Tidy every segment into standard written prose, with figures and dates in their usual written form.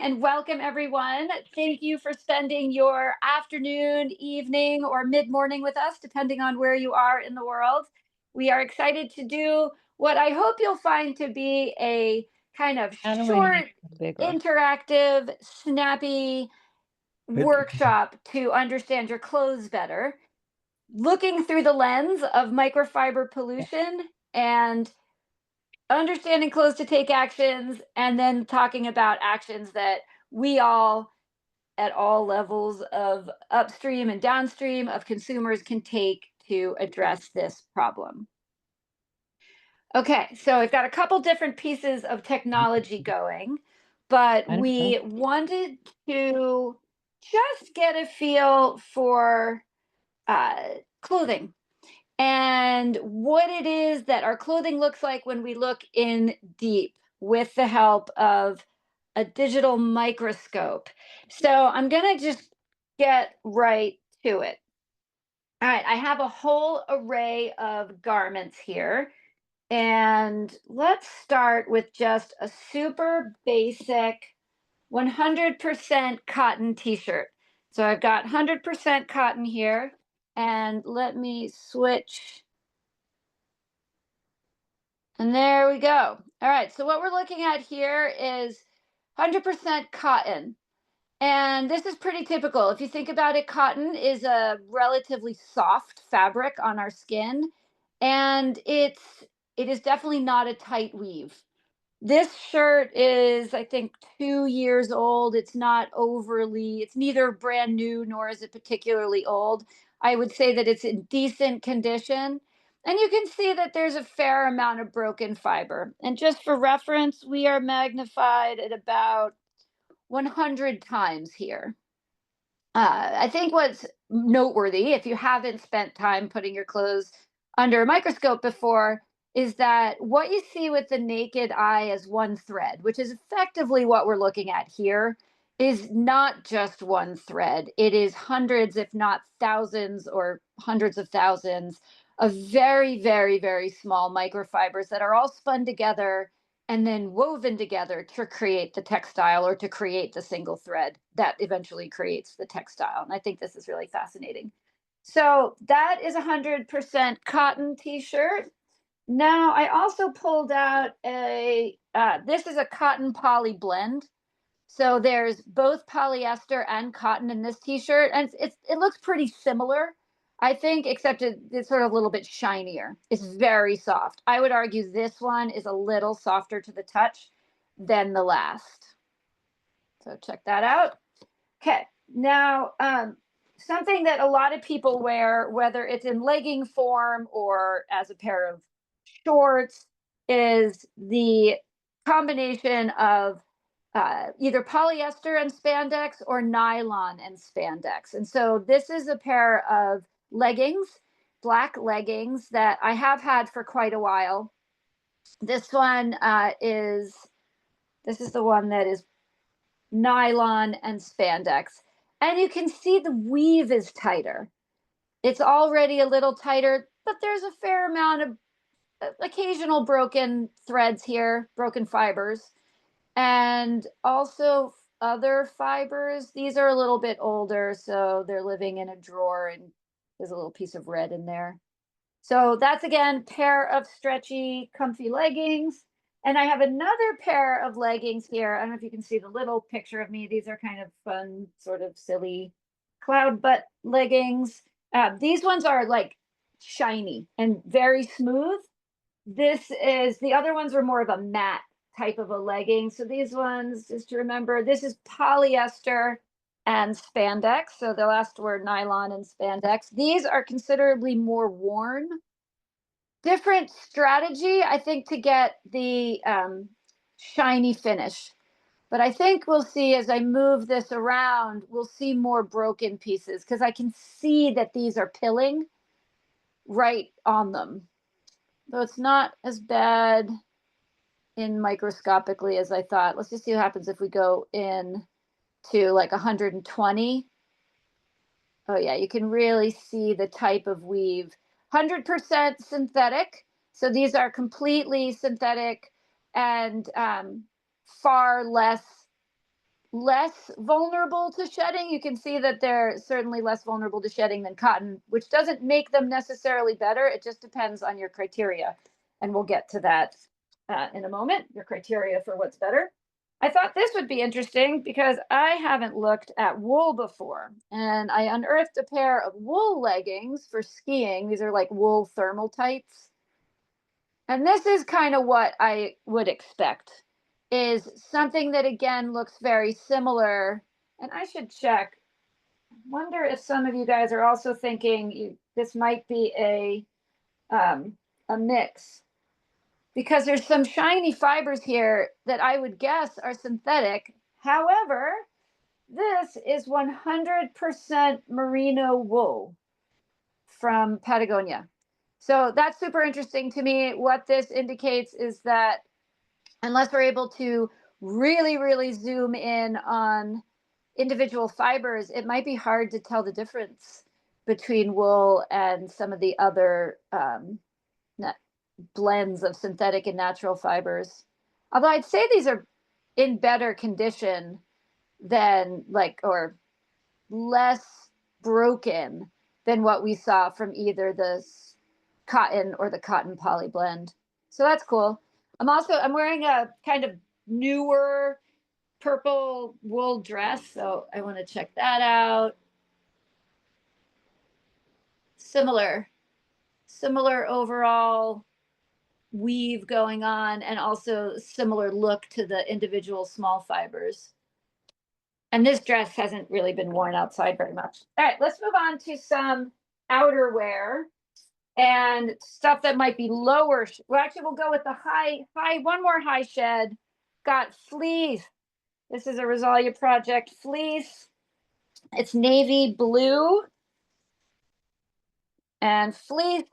and welcome everyone. Thank you for spending your afternoon, evening, or mid morning with us, depending on where you are in the world. We are excited to do what I hope you'll find to be a kind of How do I make short, them bigger? interactive, snappy It workshop to understand your clothes better, looking through the lens of microfiber Yeah. pollution and understanding clothes to take actions, and then talking about actions that we all at all levels of upstream and downstream of consumers can take to address this problem. Okay, so I've got a couple different pieces of technology going, but I don't know. we wanted to just get a feel for uh, clothing and what it is that our clothing looks like when we look in deep with the help of a digital microscope. So I'm going to just get right to it. All right, I have a whole array of garments here. And let's start with just a super basic 100% cotton t shirt. So I've got 100% cotton here. And let me switch. And there we go. All right. So what we're looking at here is 100% cotton. And this is pretty typical. If you think about it, cotton is a relatively soft fabric on our skin, and it is definitely not a tight weave. This shirt is, I think, 2 years old. It's not overly, it's neither brand new nor is it particularly old. I would say that it's in decent condition. And you can see that there's a fair amount of broken fiber. And just for reference, we are magnified at about 100 times here. I think what's noteworthy, if you haven't spent time putting your clothes under a microscope before, is that what you see with the naked eye as one thread, which is effectively what we're looking at here, is not just one thread. It is hundreds, if not thousands or hundreds of thousands of very, very, very small microfibers that are all spun together and then woven together to create the textile or to create the single thread that eventually creates the textile. And I think this is really fascinating. So that is a 100% cotton t-shirt. Now I also pulled out this is a cotton poly blend. So there's both polyester and cotton in this t-shirt, and it looks pretty similar, I think, except it's sort of a little bit shinier. It's very soft. I would argue this one is a little softer to the touch than the last. So check that out. Okay, now something that a lot of people wear, whether it's in legging form or as a pair of shorts, is the combination of either polyester and spandex or nylon and spandex. And so this is a pair of leggings, black leggings that I have had for quite a while. This one this is the one that is nylon and spandex. And you can see the weave is tighter. It's already a little tighter, but there's a fair amount of occasional broken threads here, broken fibers, and also other fibers. These are a little bit older, so they're living in a drawer, and there's a little piece of red in there. So that's again pair of stretchy, comfy leggings. And I have another pair of leggings here. I don't know if you can see the little picture of me. These are kind of fun, sort of silly cloud butt leggings. These ones are like shiny and very smooth. This is the other ones were more of a matte type of a legging. So these ones, just to remember, this is polyester and spandex. So the last were nylon and spandex. These are considerably more worn. Different strategy, I think, to get the shiny finish. But I think we'll see as I move this around, we'll see more broken pieces because I can see that these are pilling right on them. Though it's not as bad in microscopically as I thought. Let's just see what happens if we go in to like 120. Oh yeah, you can really see the type of weave. 100% synthetic. So these are completely synthetic and far less less vulnerable to shedding. You can see that they're certainly less vulnerable to shedding than cotton, which doesn't make them necessarily better. It just depends on your criteria. And we'll get to that in a moment, your criteria for what's better. I thought this would be interesting because I haven't looked at wool before. And I unearthed a pair of wool leggings for skiing. These are like wool thermal tights. And this is kind of what I would expect is something that again looks very similar. And I should check. Wonder if some of you guys are also thinking this might be a mix because there's some shiny fibers here that I would guess are synthetic. However, this is 100% merino wool from Patagonia. So that's super interesting to me. What this indicates is that unless we're able to really, really zoom in on individual fibers, it might be hard to tell the difference between wool and some of the other blends of synthetic and natural fibers. Although I'd say these are in better condition than or less broken than what we saw from either the cotton or the cotton poly blend. So that's cool. I'm wearing a kind of newer purple wool dress, so I want to check that out. Similar overall weave going on, and also similar look to the individual small fibers. And this dress hasn't really been worn outside very much. All right, let's move on to some outerwear and stuff that might be lower. Well, actually, we'll go with the high, one more high shed. Got fleece. This is a Rosalia Project fleece. It's navy blue. And fleece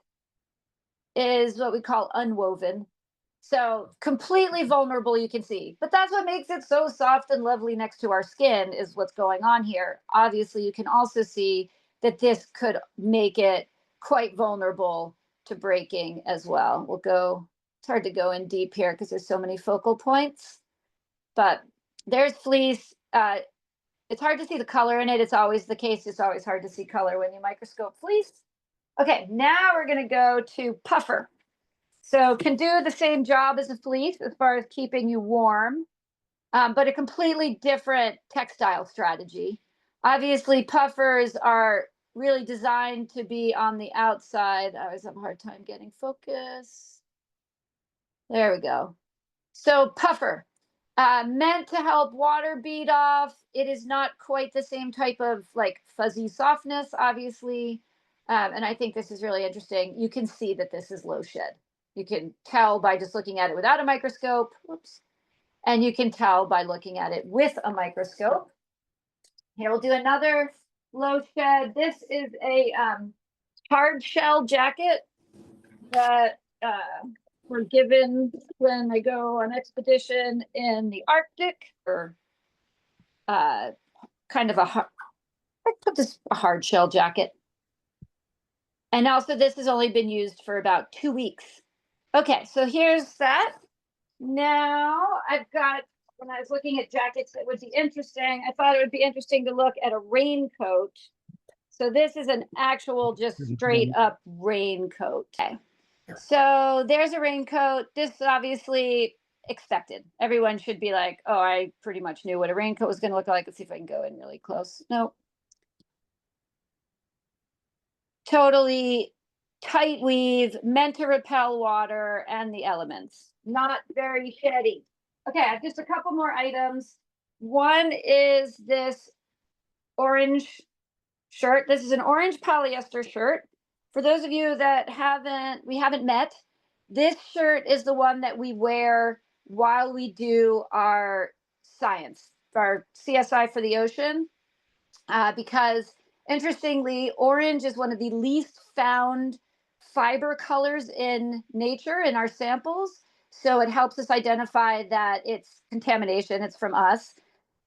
is what we call unwoven. So completely vulnerable, you can see. But that's what makes it so soft and lovely next to our skin is what's going on here. Obviously, you can also see that this could make it quite vulnerable to breaking as well. It's hard to go in deep here because there's so many focal points. But there's fleece. It's hard to see the color in it. It's always the case. It's always hard to see color when you microscope fleece. Okay, now we're going to go to puffer. So can do the same job as a fleece as far as keeping you warm, but a completely different textile strategy. Obviously, puffers are really designed to be on the outside. I always have a hard time getting focus. There we go. So puffer, meant to help water bead off. It is not quite the same type of like fuzzy softness, obviously. And I think this is really interesting. You can see that this is low shed. You can tell by just looking at it without a microscope. Whoops. And you can tell by looking at it with a microscope. Here, we'll do another low shed. This is a hard shell jacket that were given when I go on expedition in the Arctic, or kind of I put this a hard shell jacket. And also this has only been used for about 2 weeks. Okay, so here's that. Now I've got, when I was looking at jackets that would be interesting, I thought it would be interesting to look at a raincoat. So this is an actual just straight up raincoat. Okay. So there's a raincoat. This is obviously expected. Everyone should be like, oh, I pretty much knew what a raincoat was going to look like. Let's see if I can go in really close. No. Totally tight weave, meant to repel water and the elements. Not very sheddy. Okay, I have just a couple more items. One is this orange shirt. This is an orange polyester shirt. For those of you that we haven't met, this shirt is the one that we wear while we do our science, our CSI for the ocean, because interestingly, orange is one of the least found fiber colors in nature in our samples. So it helps us identify that it's contamination, it's from us.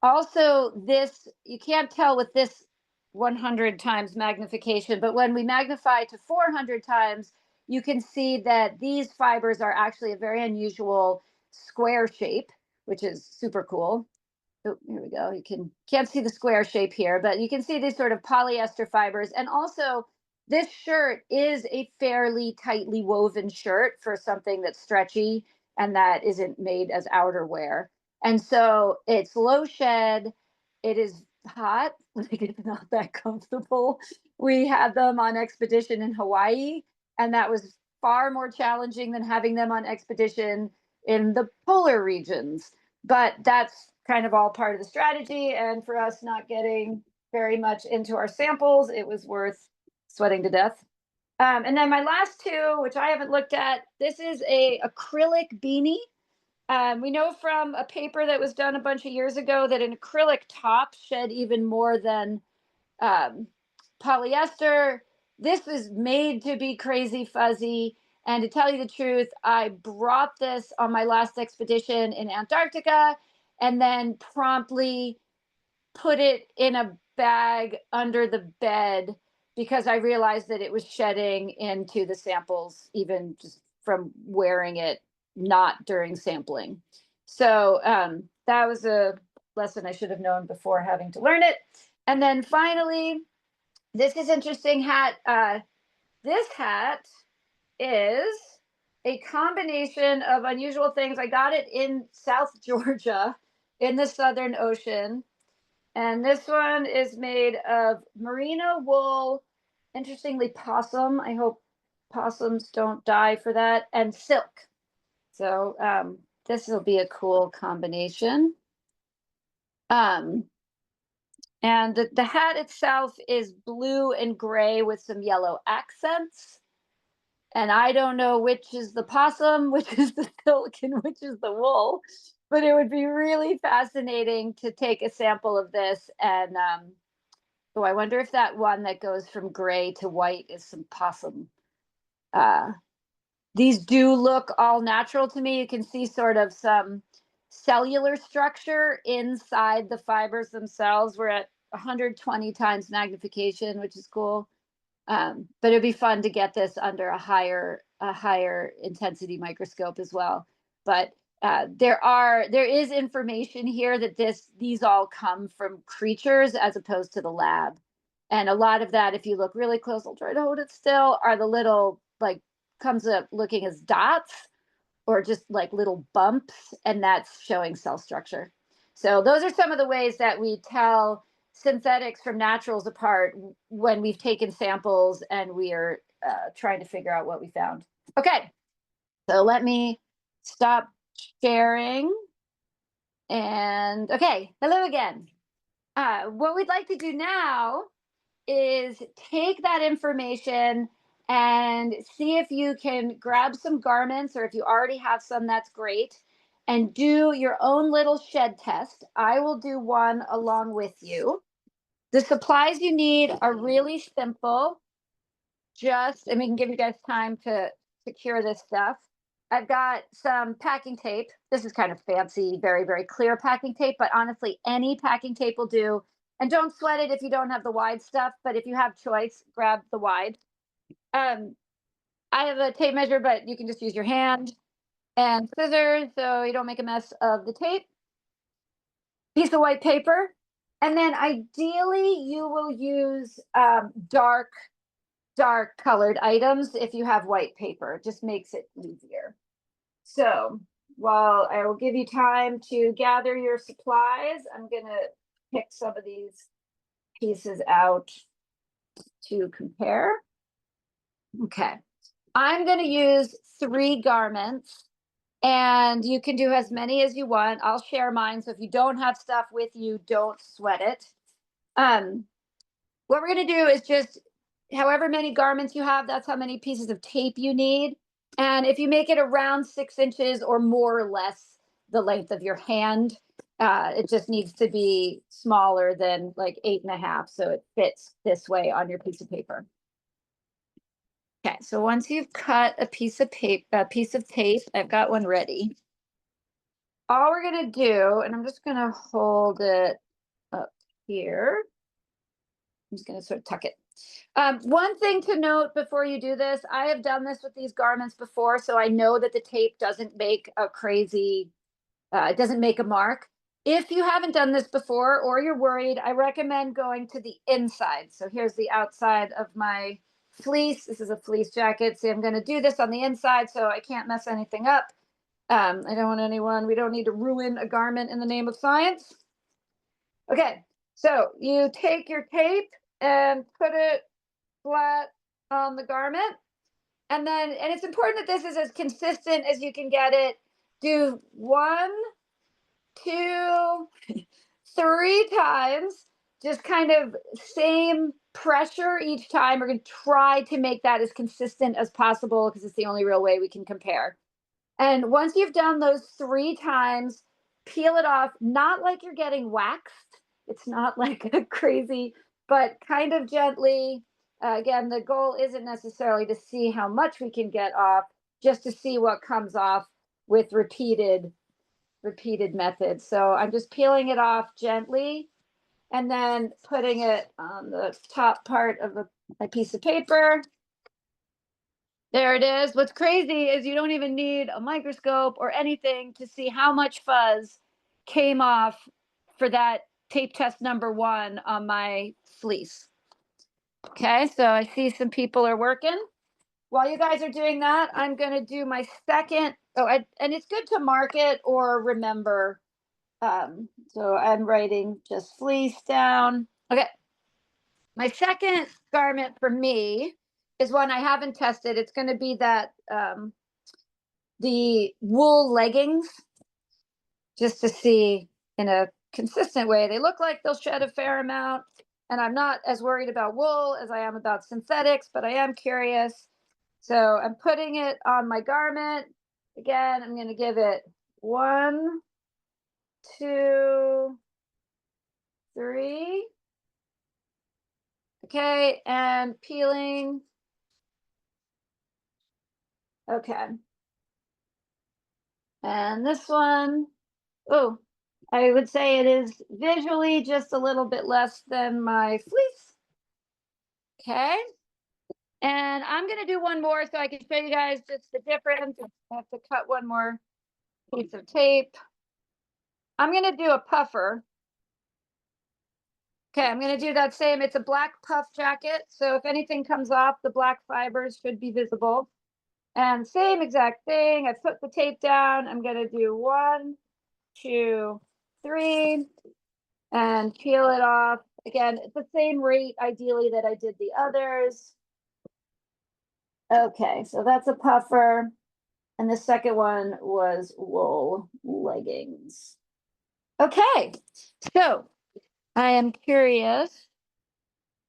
Also, this, you can't tell with this 100 times magnification, but when we magnify to 400 times, you can see that these fibers are actually a very unusual square shape, which is super cool. Oh, here we go. You can't see the square shape here, but you can see these sort of polyester fibers. And also, this shirt is a fairly tightly woven shirt for something that's stretchy and that isn't made as outerwear. And so it's low shed. It is hot. Like it's not that comfortable. We had them on expedition in Hawaii, and that was far more challenging than having them on expedition in the polar regions. But that's kind of all part of the strategy. And for us not getting very much into our samples, it was worth sweating to death. And then my last two, which I haven't looked at, this is a acrylic beanie. We know from a paper that was done a bunch of years ago that an acrylic top shed even more than um, polyester. This was made to be crazy fuzzy. And to tell you the truth, I brought this on my last expedition in Antarctica and then promptly put it in a bag under the bed because I realized that it was shedding into the samples, even just from wearing it, not during sampling. So that was a lesson I should have known before having to learn it. And then finally, this is interesting hat. This hat is a combination of unusual things. I got it in South Georgia in the Southern Ocean. And this one is made of merino wool, interestingly, possum. I hope possums don't die for that, and silk. So this will be a cool combination. And the hat itself is blue and gray with some yellow accents. And I don't know which is the possum, which is the silk, and which is the wool. But it would be really fascinating to take a sample of this. And oh, I wonder if that one that goes from gray to white is some possum. These do look all natural to me. You can see sort of some cellular structure inside the fibers themselves. We're at 120 times magnification, which is cool. But it'd be fun to get this under a higher intensity microscope as well. But there is information here that these all come from creatures as opposed to the lab. And a lot of that, if you look really close, I'll try to hold it still, are the little like comes up looking as dots or just like little bumps, and that's showing cell structure. So those are some of the ways that we tell synthetics from naturals apart when we've taken samples and we are trying to figure out what we found. Okay, so let me stop sharing. And okay, hello again. What we'd like to do now is take that information and see if you can grab some garments, or if you already have some, that's great, and do your own little shed test. I will do one along with you. The supplies you need are really simple. And we can give you guys time to secure this stuff. I've got some packing tape. This is kind of fancy, very, very clear packing tape, but honestly, any packing tape will do. And don't sweat it if you don't have the wide stuff, but if you have choice, grab the wide. I have a tape measure, but you can just use your hand, and scissors so you don't make a mess of the tape. Piece of white paper. And then ideally, you will use dark colored items if you have white paper. It just makes it easier. So while I will give you time to gather your supplies, I'm going to pick some of these pieces out to compare. Okay. I'm going to use 3 garments, and you can do as many as you want. I'll share mine. So if you don't have stuff with you, don't sweat it. What we're going to do is just however many garments you have, that's how many pieces of tape you need. And if you make it around 6 inches or more or less the length of your hand, it just needs to be smaller than like 8.5, so it fits this way on your piece of paper. Okay, so once you've cut a piece of tape, I've got one ready. All we're gonna do, and I'm just gonna hold it up here. I'm just gonna sort of tuck it. One thing to note before you do this, I have done this with these garments before, so I know that the tape doesn't make a crazy, it doesn't make a mark. If you haven't done this before or you're worried, I recommend going to the inside. So here's the outside of my fleece. This is a fleece jacket. See, I'm going to do this on the inside so I can't mess anything up. I don't want anyone, we don't need to ruin a garment in the name of science. Okay, so you take your tape and put it flat on the garment. And then, and it's important that this is as consistent as you can get it. Do 1, 2, 3 times, just kind of same pressure each time. We're going to try to make that as consistent as possible because it's the only real way we can compare. And once you've done those 3 times, peel it off, not like you're getting waxed. It's not like a crazy, but kind of gently. Again, the goal isn't necessarily to see how much we can get off, just to see what comes off with repeated methods. So I'm just peeling it off gently and then putting it on the top part of a piece of paper. There it is. What's crazy is you don't even need a microscope or anything to see how much fuzz came off for that tape test number 1 on my fleece. Okay, so I see some people are working. While you guys are doing that, I'm going to do my second. And it's good to mark it or remember. So I'm writing just fleece down. Okay. My second garment for me is one I haven't tested. It's going to be that the wool leggings, just to see in a consistent way. They look like they'll shed a fair amount, and I'm not as worried about wool as I am about synthetics, but I am curious. So I'm putting it on my garment. Again, I'm going to give it 1, 2, 3. Okay, and peeling. Okay. And this one, oh, I would say it is visually just a little bit less than my fleece. Okay. And I'm going to do one more so I can show you guys just the difference. I have to cut one more piece of tape. I'm going to do a puffer. Okay, I'm going to do that same. It's a black puff jacket. So if anything comes off, the black fibers should be visible. And same exact thing. I put the tape down. I'm going to do 1, 2, 3, and peel it off. Again, it's the same rate, ideally, that I did the others. Okay, so that's a puffer. And the second one was wool leggings. Okay, so I am curious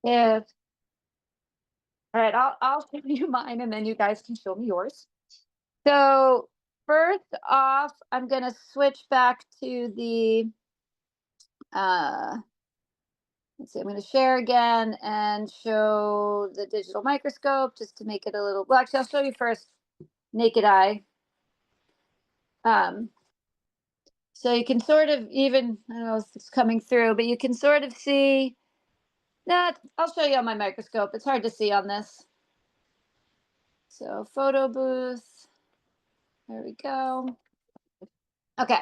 if, all right, I'll show you mine and then you guys can show me yours. So first off, I'm going to switch back to the, let's see, I'm going to share again and show the digital microscope just to make it a little, well, actually, I'll show you first naked eye. So you can sort of even, I don't know if it's coming through, but you can sort of see that. I'll show you on my microscope. It's hard to see on this. So photo booth. There we go. Okay.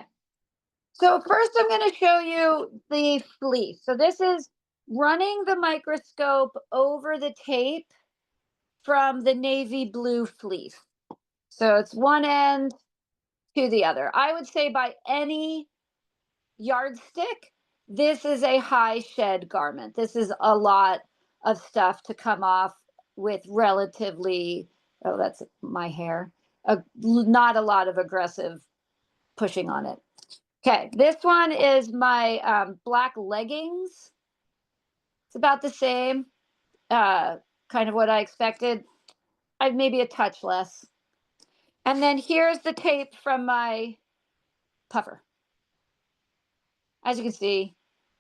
So first I'm going to show you the fleece. So this is running the microscope over the tape from the navy blue fleece. So it's one end to the other. I would say by any yardstick, this is a high shed garment. This is a lot of stuff to come off with relatively, oh, that's my hair, not a lot of aggressive pushing on it. Okay, this one is my black leggings. It's about the same, kind of what I expected. Maybe a touch less. And then here's the tape from my puffer. As you can see,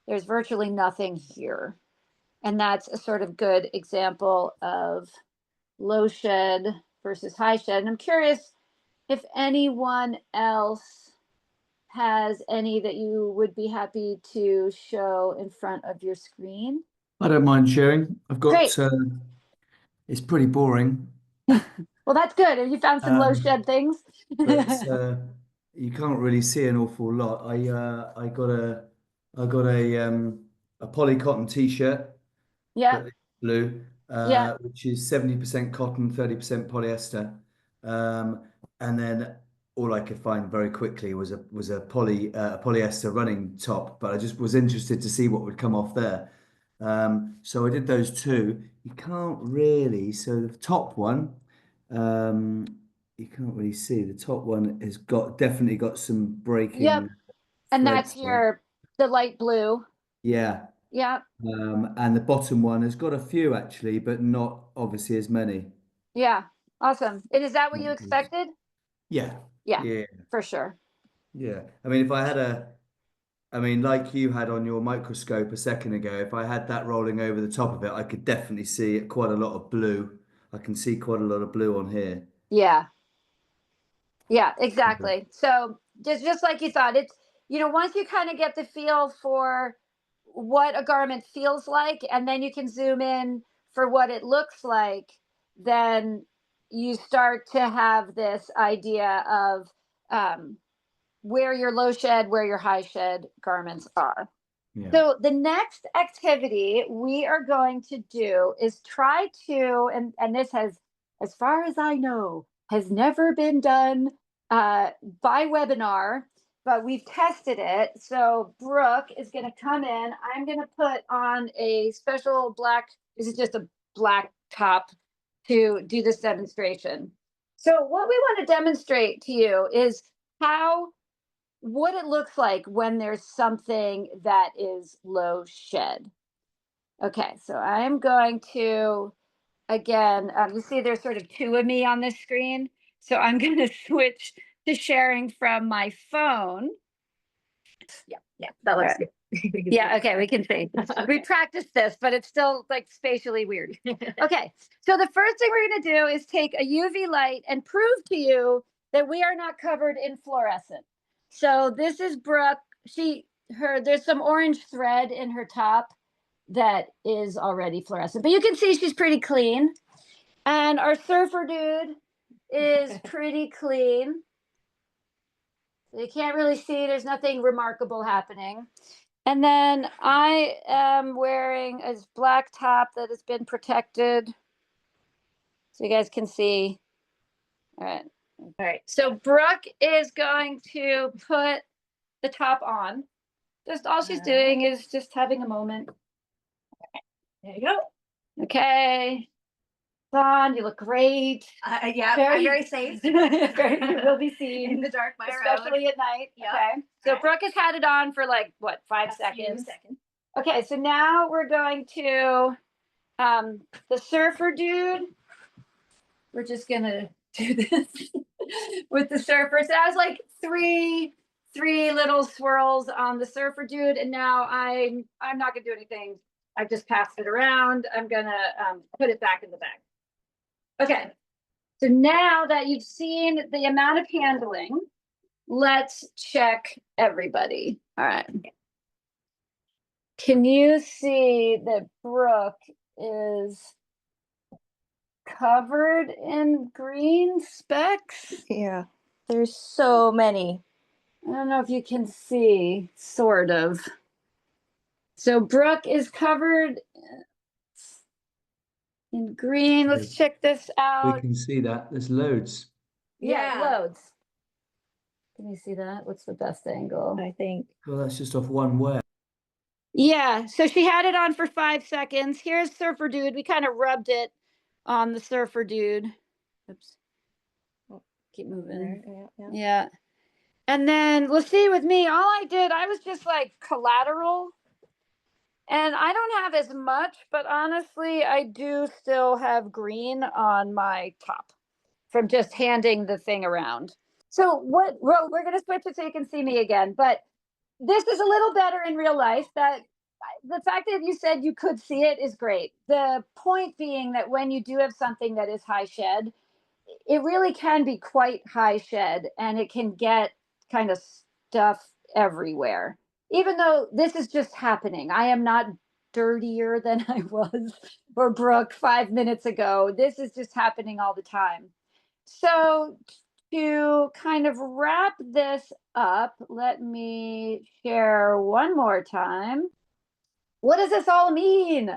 there's virtually nothing here. And that's a sort of good example of low shed versus high shed. And I'm curious if anyone else has any that you would be happy to show in front of your screen. I don't mind sharing. I've got, Great. It's pretty boring. Well, that's good. Have you found some low shed things? But you can't really see an awful lot. I got a poly cotton t-shirt Yeah, that is blue, yeah, which is 70% cotton, 30% polyester. Um, and then all I could find very quickly was a polyester running top, but I just was interested to see what would come off there. So I did those two. You can't really, so the top one, um, you can't really see. The top one has definitely got some yep. breaking And that's threads there. the light blue. Yeah. Yeah, And the bottom one has got a few actually, but not obviously as many. yeah. Awesome. And is that what you Not as- expected? Yeah, Yeah, yeah, for sure. yeah. I mean, if I had I mean, like you had on your microscope a second ago, if I had that rolling over the top of it, I could definitely see quite a lot of blue. I can see quite a lot of blue on here. Yeah. Yeah, exactly. So just like you thought, it's once you kind of get the feel for what a garment feels like, and then you can zoom in for what it looks like, then you start to have this idea of um, where your low shed, where your high shed garments are. Yeah. So the next activity we are going to do is try to, and this has, as far as I know, has never been done by webinar, but we've tested it. So Brooke is going to come in. I'm going to put on a special black. This is just a black top to do this demonstration. So what we want to demonstrate to you is how what it looks like when there's something that is low shed. Okay, so I am going to, again, you see there's sort of two of me on this screen. So I'm going to switch to sharing from my phone. Yeah, that looks Right. good. Yeah, okay, we can see. We practiced this, but it's still like spatially weird. Okay, so the first thing we're going to do is take a UV light and prove to you that we are not covered in fluorescent. So this is Brooke. There's some orange thread in her top that is already fluorescent, but you can see she's pretty clean. And our surfer dude is pretty clean. So you can't really see, there's nothing remarkable happening. And then I am wearing a black top that has been protected. So you guys can see. All right. All right. So Brooke is going to put the top on. Just all she's doing is just having a moment. There you go. Okay. Don, you look great. Yeah, I'm very safe. You will be seen In the dark by especially at night. Yep. Okay. So Alright. Brooke has had it on for like what, 5 seconds? Okay, so now we're going to the surfer dude. We're just gonna do this with the surfer. So that was like three little swirls on the surfer dude, and now I'm not gonna do anything. I just passed it around. I'm gonna put it back in the bag. Okay. So now that you've seen the amount of handling, let's check everybody. All right. Can you see that Brooke is covered in green specks? Yeah, there's so many. I don't know if you can see, sort of. So Brooke is covered in green. Let's check this We out. can see that. There's loads. Yeah, Yeah. loads. Can you see that? What's the best angle? I think. Well, that's just off one wear. Yeah, so she had it on for 5 seconds. Here's surfer dude. We kind of rubbed it on the surfer dude. Oops. Oh, keep moving. Yeah. And then let's see with me, all I did, I was just like collateral. And I don't have as much, but honestly, I do still have green on my top from just handing the thing around. So we're going to switch it so you can see me again, but this is a little better in real life. That the fact that you said you could see it is great. The point being that when you do have something that is high shed, it really can be quite high shed, and it can get kind of stuff everywhere. Even though this is just happening, I am not dirtier than I was or Brooke 5 minutes ago. This is just happening all the time. So to kind of wrap this up, let me share one more time. What does this all mean?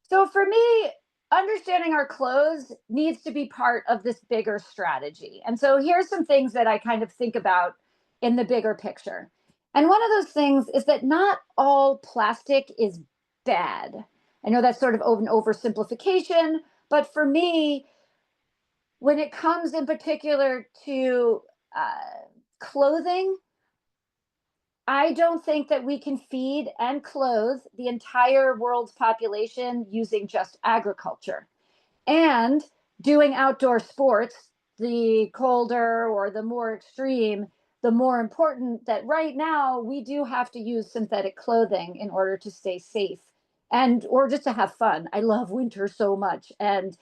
So for me, understanding our clothes needs to be part of this bigger strategy. And so here's some things that I kind of think about in the bigger picture. And one of those things is that not all plastic is bad. I know that's sort of an oversimplification, but for me, when it comes in particular to clothing, I don't think that we can feed and clothe the entire world's population using just agriculture. And doing outdoor sports, the colder or the more extreme, the more important that right now we do have to use synthetic clothing in order to stay safe and or just to have fun. I love winter so much, and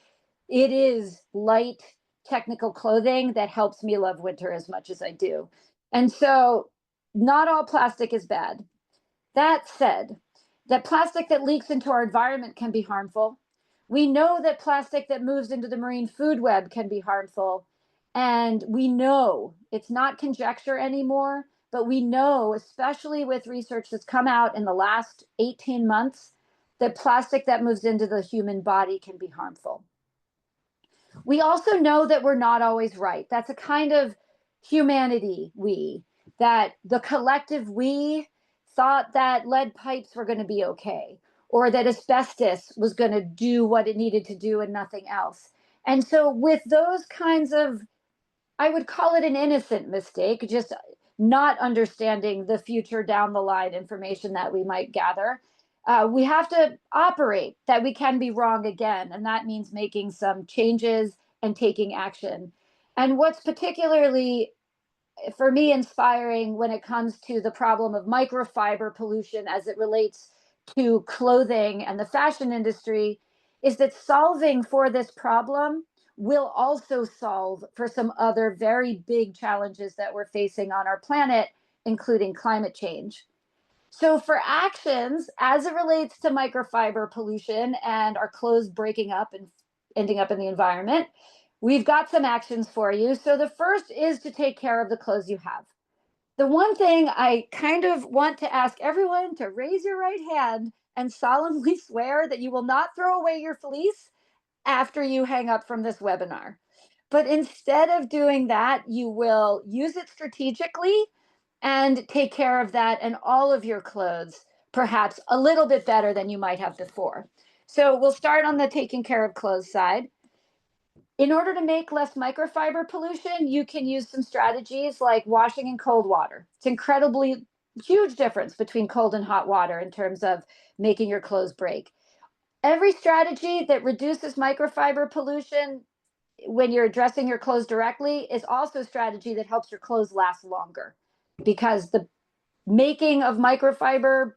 it is light technical clothing that helps me love winter as much as I do. And so not all plastic is bad. That said, that plastic that leaks into our environment can be harmful. We know that plastic that moves into the marine food web can be harmful. And we know it's not conjecture anymore, but we know, especially with research that's come out in the last 18 months, that plastic that moves into the human body can be harmful. We also know that we're not always right. That's a kind of humanity that the collective we thought that lead pipes were going to be okay, or that asbestos was going to do what it needed to do and nothing else. And so with those kinds of, I would call it an innocent mistake, just not understanding the future down the line information that we might gather. We have to operate that we can be wrong again. And that means making some changes and taking action. And what's particularly, for me, inspiring when it comes to the problem of microfiber pollution as it relates to clothing and the fashion industry is that solving for this problem will also solve for some other very big challenges that we're facing on our planet, including climate change. So for actions as it relates to microfiber pollution and our clothes breaking up and ending up in the environment, we've got some actions for you. So the first is to take care of the clothes you have. The one thing I kind of want to ask everyone to raise your right hand and solemnly swear that you will not throw away your fleece after you hang up from this webinar. But instead of doing that, you will use it strategically and take care of that and all of your clothes, perhaps a little bit better than you might have before. So we'll start on the taking care of clothes side. In order to make less microfiber pollution, you can use some strategies like washing in cold water. It's incredibly huge difference between cold and hot water in terms of making your clothes break. Every strategy that reduces microfiber pollution when you're addressing your clothes directly is also a strategy that helps your clothes last longer, because the making of microfiber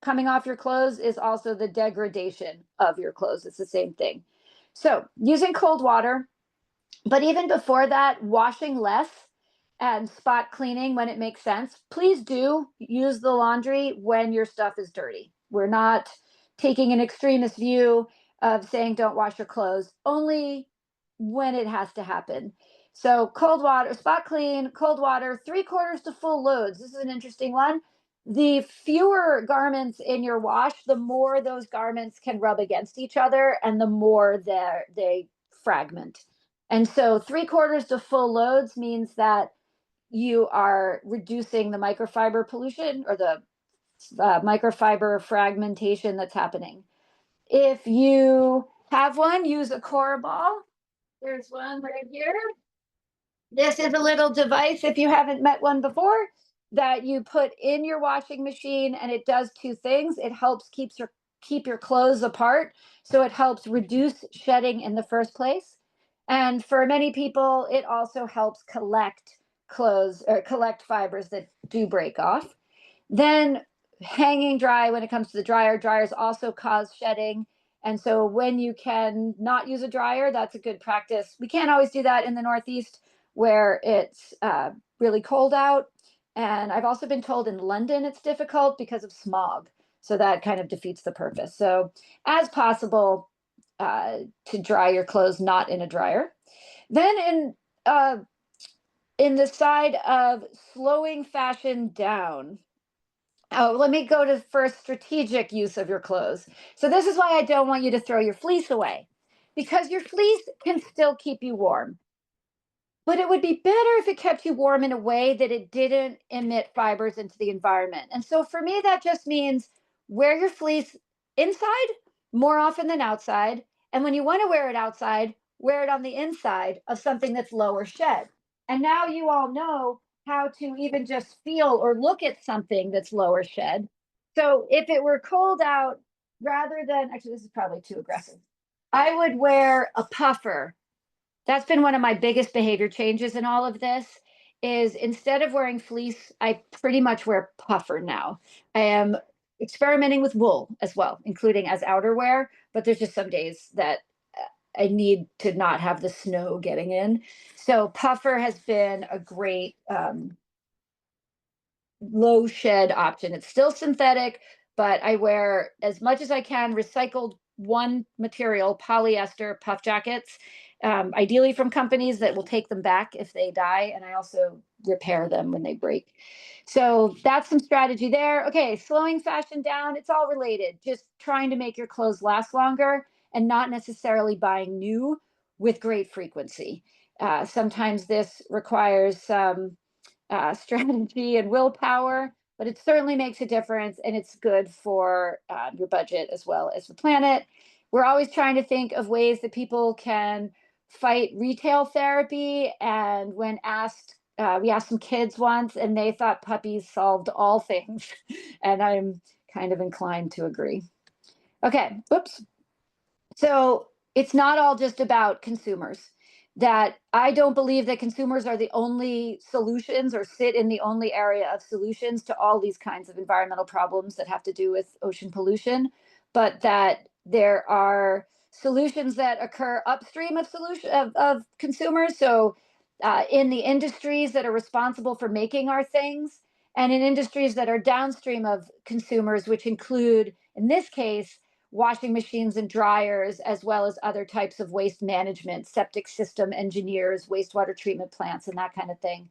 coming off your clothes is also the degradation of your clothes. It's the same thing. So using cold water, but even before that, washing less and spot cleaning when it makes sense. Please do use the laundry when your stuff is dirty. We're not taking an extremist view of saying don't wash your clothes, only when it has to happen. So cold water, spot clean, cold water, 3/4 to full loads. This is an interesting one. The fewer garments in your wash, the more those garments can rub against each other and the more they fragment. And so 3/4 to full loads means that you are reducing the microfiber pollution or the microfiber fragmentation that's happening. If you have one, use a core ball. There's one right here. This is a little device, if you haven't met one before, that you put in your washing machine, and it does two things. It helps keep your clothes apart, so it helps reduce shedding in the first place. And for many people, it also helps collect clothes or collect fibers that do break off. Then hanging dry, when it comes to the dryer, dryers also cause shedding. And so when you can not use a dryer, that's a good practice. We can't always do that in the Northeast where it's really cold out. And I've also been told in London it's difficult because of smog. So that kind of defeats the purpose. So as possible, to dry your clothes not in a dryer. Then in in the side of slowing fashion down. Oh, let me go to first strategic use of your clothes. So this is why I don't want you to throw your fleece away, because your fleece can still keep you warm. But it would be better if it kept you warm in a way that it didn't emit fibers into the environment. And so for me, that just means wear your fleece inside more often than outside. And when you want to wear it outside, wear it on the inside of something that's lower shed. And now you all know how to even just feel or look at something that's lower shed. So if it were cold out, rather than, actually, this is probably too aggressive, I would wear a puffer. That's been one of my biggest behavior changes in all of this is instead of wearing fleece, I pretty much wear puffer now. I am experimenting with wool as well, including as outerwear, but there's just some days that I need to not have the snow getting in. So puffer has been a great low shed option. It's still synthetic, but I wear as much as I can recycled one material, polyester puff jackets, ideally from companies that will take them back if they die. And I also repair them when they break. So that's some strategy there. Okay, slowing fashion down, it's all related. Just trying to make your clothes last longer and not necessarily buying new with great frequency. Sometimes this requires some strategy and willpower, but it certainly makes a difference and it's good for your budget as well as the planet. We're always trying to think of ways that people can fight retail therapy. And when asked, we asked some kids once and they thought puppies solved all things. And I'm kind of inclined to agree. Okay, oops. So it's not all just about consumers. That I don't believe that consumers are the only solutions or sit in the only area of solutions to all these kinds of environmental problems that have to do with ocean pollution, but that there are solutions that occur upstream of of consumers. So in the industries that are responsible for making our things, and in industries that are downstream of consumers, which include, in this case, washing machines and dryers, as well as other types of waste management, septic system engineers, wastewater treatment plants, and that kind of thing.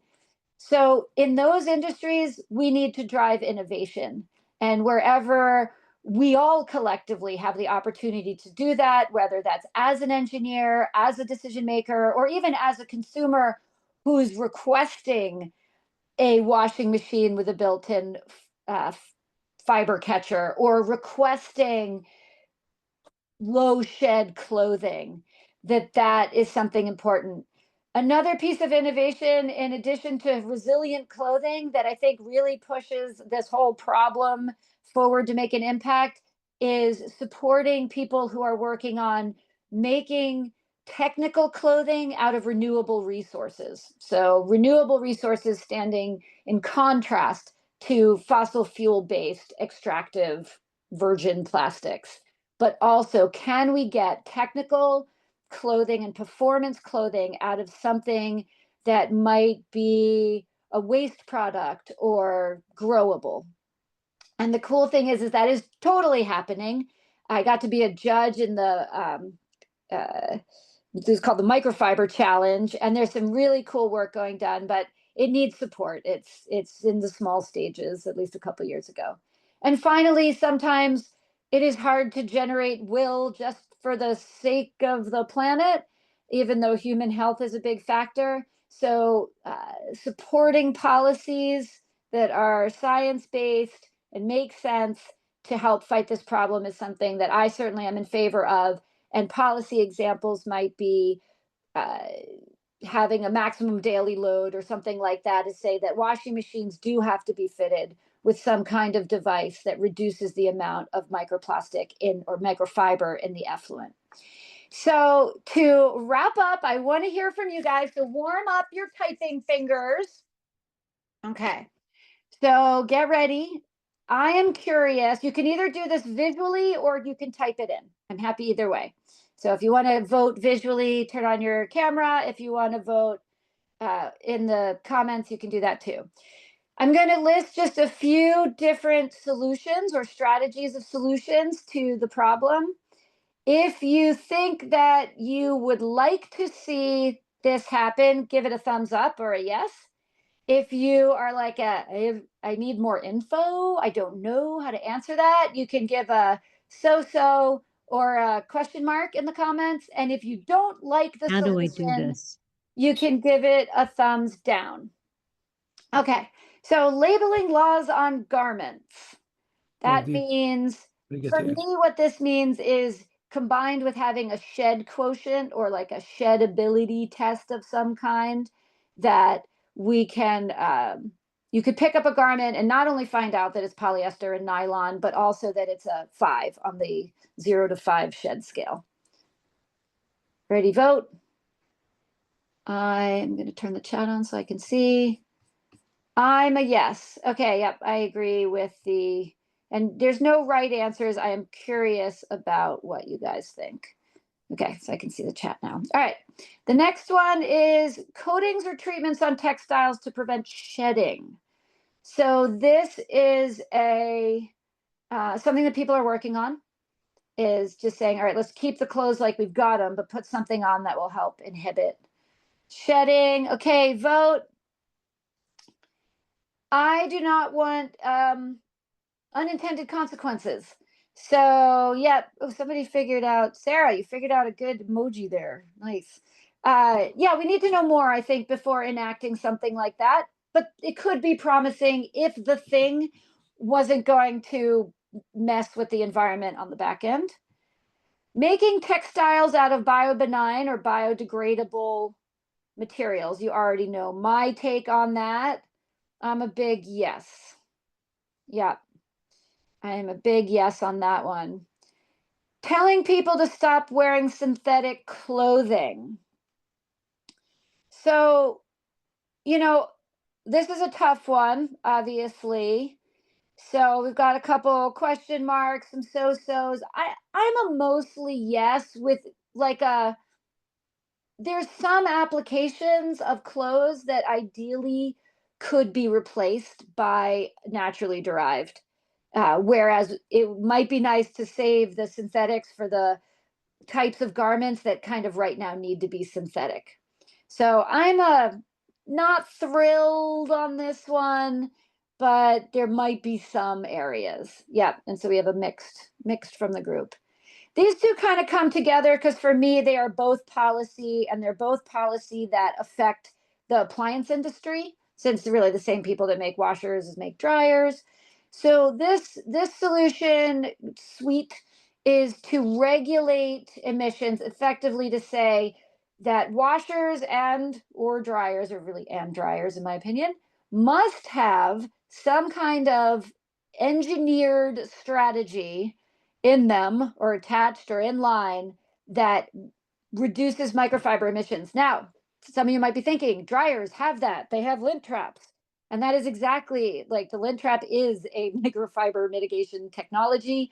So, in those industries, we need to drive innovation. And wherever we all collectively have the opportunity to do that, whether that's as an engineer, as a decision maker, or even as a consumer who's requesting a washing machine with a built in uh, fiber catcher or requesting low shed clothing, that is something important. Another piece of innovation, in addition to resilient clothing, that I think really pushes this whole problem forward to make an impact is supporting people who are working on making technical clothing out of renewable resources. So renewable resources standing in contrast to fossil fuel based extractive virgin plastics. But also, can we get technical clothing and performance clothing out of something that might be a waste product or growable? And the cool thing is that is totally happening. I got to be a judge in the this is called the Microfiber Challenge, and there's some really cool work going done, but it needs support. It's in the small stages, at least a couple years ago. And finally, sometimes it is hard to generate will just for the sake of the planet, even though human health is a big factor. So supporting policies that are science-based and make sense to help fight this problem is something that I certainly am in favor of. And policy examples might be uh, having a maximum daily load or something like that, to say that washing machines do have to be fitted with some kind of device that reduces the amount of microplastic in or microfiber in the effluent. So to wrap up, I want to hear from you guys. So warm up your typing fingers. Okay. So get ready. I am curious. You can either do this visually or you can type it in. I'm happy either way. So if you want to vote visually, turn on your camera. If you want to vote in the comments, you can do that too. I'm going to list just a few different solutions or strategies of solutions to the problem. If you think that you would like to see this happen, give it a thumbs up or a yes. If you are like I need more info, I don't know how to answer that, you can give a so-so or a question mark in the comments. And if you don't like the How do I do solution, this? you can give it a thumbs down. Okay, so labeling laws on garments. That means, for me, what this means is combined with having a shed quotient or like a sheddability test of some kind, that we can, you could pick up a garment and not only find out that it's polyester and nylon, but also that it's a 5 on the 0 to 5 shed scale. Ready, vote? I'm going to turn the chat on so I can see. I'm a yes. Okay, yep, I agree with and there's no right answers. I am curious about what you guys think. Okay, so I can see the chat now. All right, the next one is coatings or treatments on textiles to prevent shedding. So this is something that people are working on, is just saying, all right, let's keep the clothes like we've got them, but put something on that will help inhibit shedding. Okay, vote. I do not want unintended consequences. So, yeah, somebody figured out, Sarah, you figured out a good emoji there. Nice. Yeah, we need to know more, I think, before enacting something like that. But it could be promising if the thing wasn't going to mess with the environment on the back end. Making textiles out of biobenign or biodegradable materials. You already know my take on that. I'm a big yes. Yeah, I am a big yes on that one. Telling people to stop wearing synthetic clothing. So, this is a tough one, obviously. So we've got a couple question marks, some so-sos. I'm a mostly yes with like there's some applications of clothes that ideally could be replaced by naturally derived. Whereas it might be nice to save the synthetics for the types of garments that kind of right now need to be synthetic. So I'm not thrilled on this one, but there might be some areas. Yeah, and so we have a mixed from the group. These two kind of come together because for me, they are both policy, and they're both policy that affect the appliance industry, since they're really the same people that make washers as make dryers. So this solution suite is to regulate emissions effectively, to say that washers and or dryers, or really and dryers in my opinion, must have some kind of engineered strategy in them or attached or in line that reduces microfiber emissions. Now, some of you might be thinking, dryers have that. They have lint traps. And that is exactly, like, the lint trap is a microfiber mitigation technology,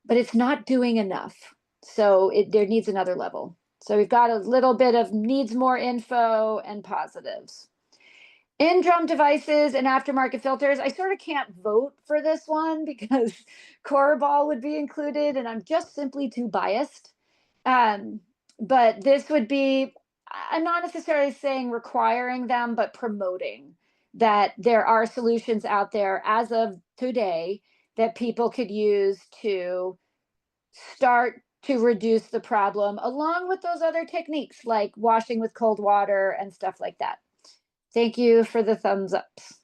but it's not doing enough. So there needs another level. So we've got a little bit of needs more info and positives. In-drum devices and aftermarket filters, I sort of can't vote for this one because Corball would be included, and I'm just simply too biased. But this would be, I'm not necessarily saying requiring them, but promoting that there are solutions out there as of today that people could use to start to reduce the problem, along with those other techniques like washing with cold water and stuff like that. Thank you for the thumbs ups.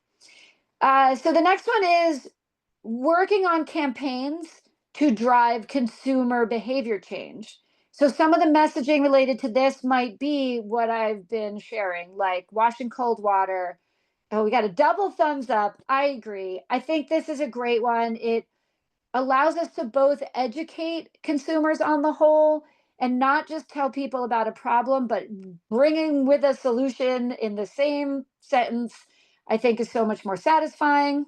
So the next one is working on campaigns to drive consumer behavior change. So some of the messaging related to this might be what I've been sharing, like washing cold water. Oh, we got a double thumbs up. I agree. I think this is a great one. It allows us to both educate consumers on the whole and not just tell people about a problem, but bringing with a solution in the same sentence, I think is so much more satisfying.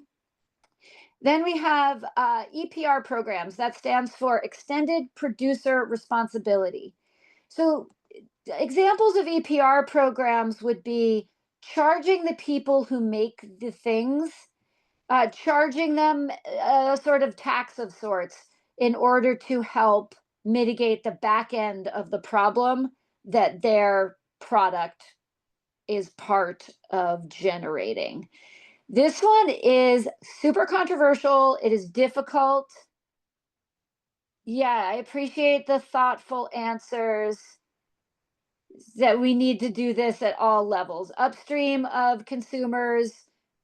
Then we have EPR programs. That stands for Extended Producer Responsibility. So examples of EPR programs would be charging the people who make the things, charging them a sort of tax of sorts in order to help mitigate the back end of the problem that their product is part of generating. This one is super controversial. It is difficult. Yeah, I appreciate the thoughtful answers that we need to do this at all levels, upstream of consumers,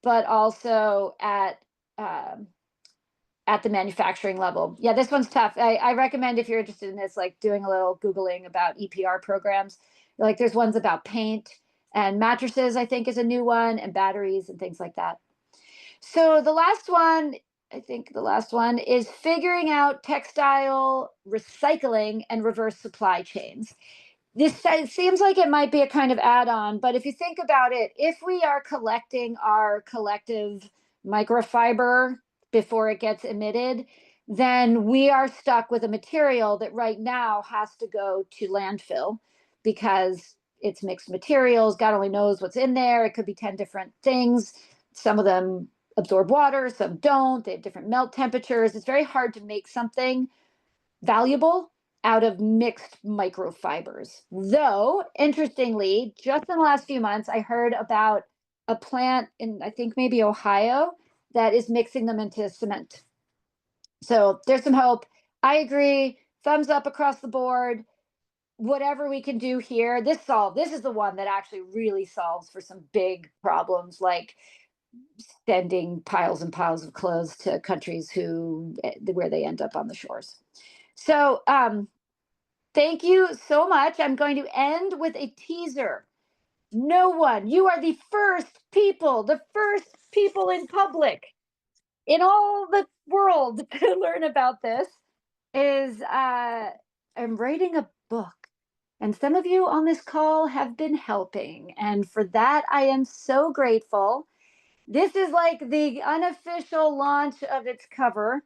but also um, at the manufacturing level. Yeah, this one's tough. I recommend if you're interested in this, like doing a little Googling about EPR programs. Like there's ones about paint and mattresses, I think is a new one, and batteries and things like that. So the last one, I think the last one is figuring out textile recycling and reverse supply chains. This seems like it might be a kind of add-on, but if you think about it, if we are collecting our collective microfiber before it gets emitted, then we are stuck with a material that right now has to go to landfill because it's mixed materials. God only knows what's in there. It could be 10 different things. Some of them absorb water, some don't. They have different melt temperatures. It's very hard to make something valuable out of mixed microfibers. Though, interestingly, just in the last few months, I heard about a plant in, I think maybe Ohio, that is mixing them into cement. So there's some hope. I agree. Thumbs up across the board. Whatever we can do here, this is the one that actually really solves for some big problems like sending piles and piles of clothes to countries where they end up on the shores. So thank you so much. I'm going to end with a teaser. You are the first people in public in all the world to learn about this. I'm writing a book. And some of you on this call have been helping. And for that, I am so grateful. This is like the unofficial launch of its cover.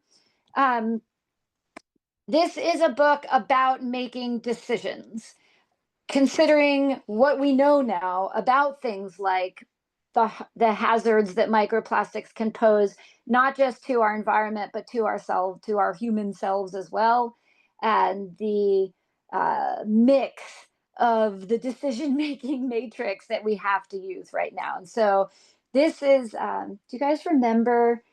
This is a book about making decisions, considering what we know now about things like the hazards that microplastics can pose, not just to our environment, but to ourselves, to our human selves as well, and the mix of the decision-making matrix that we have to use right now. And so this is, do you guys remember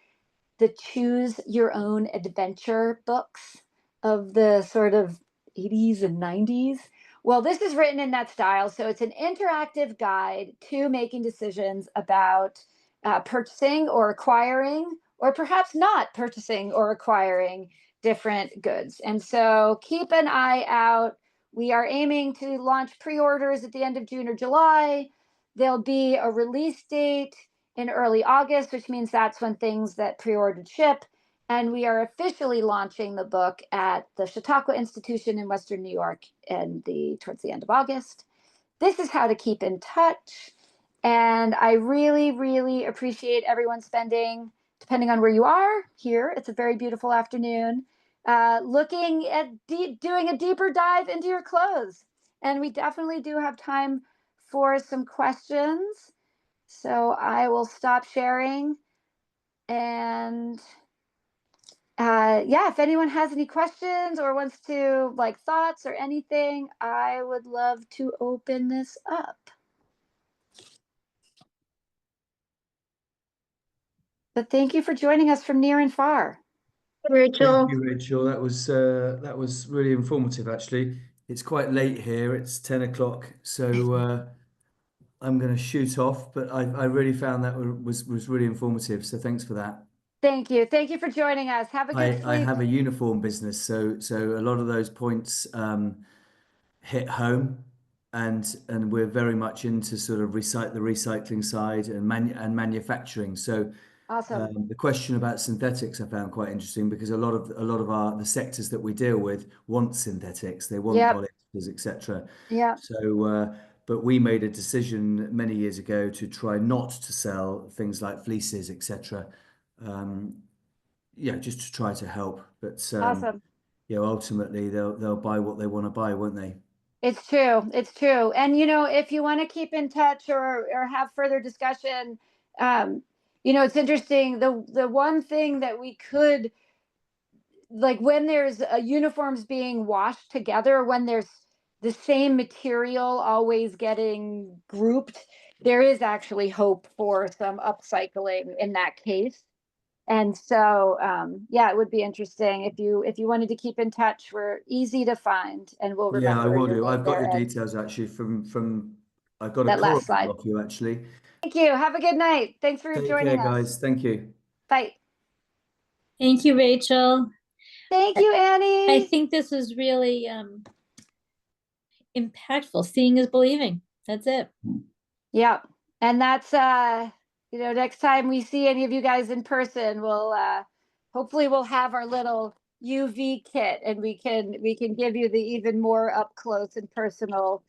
the Choose Your Own Adventure books of the sort of 80s and 90s? Well, this is written in that style. So it's an interactive guide to making decisions about purchasing or acquiring, or perhaps not purchasing or acquiring different goods. And so keep an eye out. We are aiming to launch pre-orders at the end of June or July. There'll be a release date in early August, which means that's when things that pre-ordered ship. And we are officially launching the book at the Chautauqua Institution in Western New York towards the end of August. This is how to keep in touch. And I really, really appreciate everyone spending, depending on where you are here, it's a very beautiful afternoon, looking at doing a deeper dive into your clothes. And we definitely do have time for some questions. So I will stop sharing. And yeah, if anyone has any questions or wants to like thoughts or anything, I would love to open this up. But thank you for joining us from near and far. Rachel. Thank you, Rachel. That was really informative, actually. It's quite late here. It's 10 o'clock. So I'm going to shoot off, but I really found that was really informative. So thanks for that. Thank you. Thank you for joining us. Have a good sleep. I have a uniform business, so a lot of those points hit home, and we're very much into sort of the recycling side and manufacturing. So Awesome. the question about synthetics I found quite interesting because a lot of the sectors that we deal with want synthetics, they want Yep. polyesters, etc. Yeah. So but we made a decision many years ago to try not to sell things like fleeces, etc. Yeah, just to try to help. But Awesome. you know, ultimately they'll buy what they want to buy, won't they? It's true. It's true. And if you want to keep in touch or have further discussion, it's interesting. The one thing that we could, like, when there's uniforms being washed together, when there's the same material always getting grouped, there is actually hope for some upcycling in that case. And so, yeah, it would be interesting if you wanted to keep in touch. We're easy to find, and we'll Yeah, I remember will your do. name I've got there, your Ed. details actually from I got a That call last slide. off you actually. Thank you. Have a good night. Thanks for Take joining care, us. guys. Thank you. Bye. Thank you, Rachel. Thank you, Annie. I think this was really impactful. Seeing is believing. That's it. Yeah. And that's next time we see any of you guys in person, we'll hopefully we'll have our little UV kit, and we can give you the even more up close and personal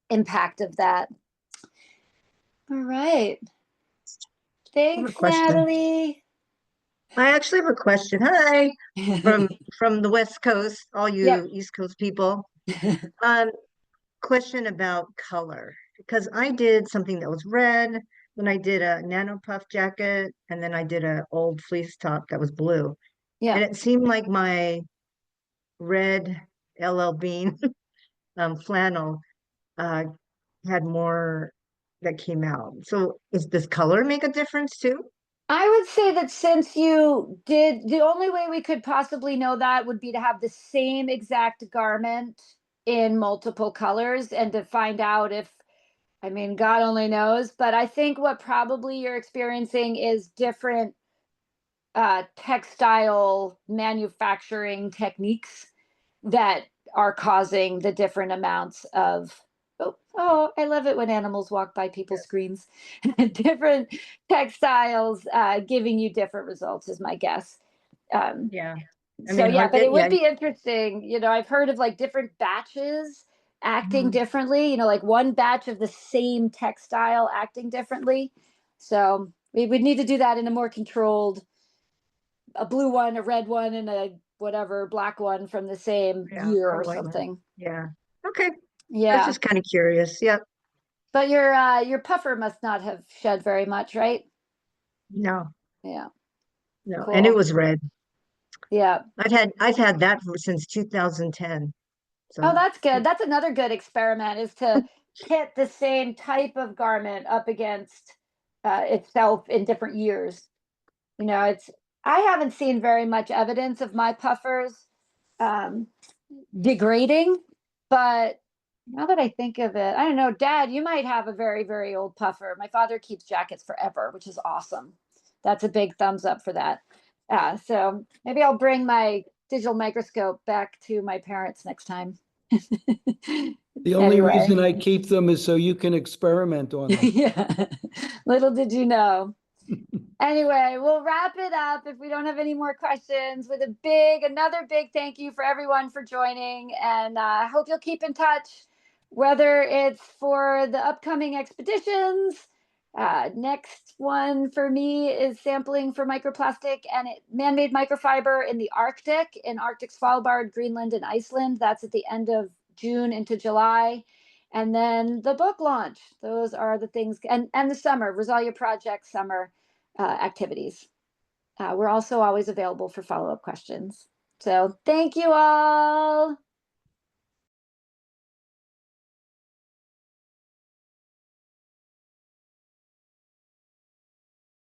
impact of that. All right. Thanks, question. Natalie. I actually have a question. Hi, from the West Coast, all you Yep. East Coast people. Question about color, because I did something that was red, then I did a nano puff jacket, and then I did a old fleece top that was blue. Yeah. And it seemed like my red LL Bean flannel had more that came out. So does color make a difference too? I would say that since you did, the only way we could possibly know that would be to have the same exact garment in multiple colors and to find out if, I mean, God only knows, but I think what probably you're experiencing is different textile manufacturing techniques that are causing the different amounts of I love it when animals walk by people's screens. Different textiles giving you different results is my guess. Yeah. So yeah, but it would be interesting. I've heard of like different batches acting Mhm. differently, like one batch of the same textile acting differently. So we would need to do that in a more controlled, a blue one, a red one, and a whatever black one from the same year or white one. something. Yeah. Okay. I Yeah. was just kind of curious. Yep. But your puffer must not have shed very much, right? No, Yeah. no. Cool. And it was red. Yeah. I've had that since 2010. So Oh, that's good. That's another good experiment, is to pit the same type of garment up against itself in different years. I haven't seen very much evidence of my puffers degrading, but now that I think of it, I don't know, Dad, you might have a very, very old puffer. My father keeps jackets forever, which is awesome. That's a big thumbs up for that. So maybe I'll bring my digital microscope back to my parents next time. The only Anyway. reason I keep them is so you can experiment on them. Yeah. Little did you know. Anyway, we'll wrap it up if we don't have any more questions with another big thank you for everyone for joining. And I hope you'll keep in touch, whether it's for the upcoming expeditions. Next one for me is sampling for microplastic and man-made microfiber in the Arctic, in Arctic Svalbard, Greenland, and Iceland. That's at the end of June into July. And then the book launch. Those are the things, and the summer, Rosalia Project summer activities. We're also always available for follow-up questions. So thank you all.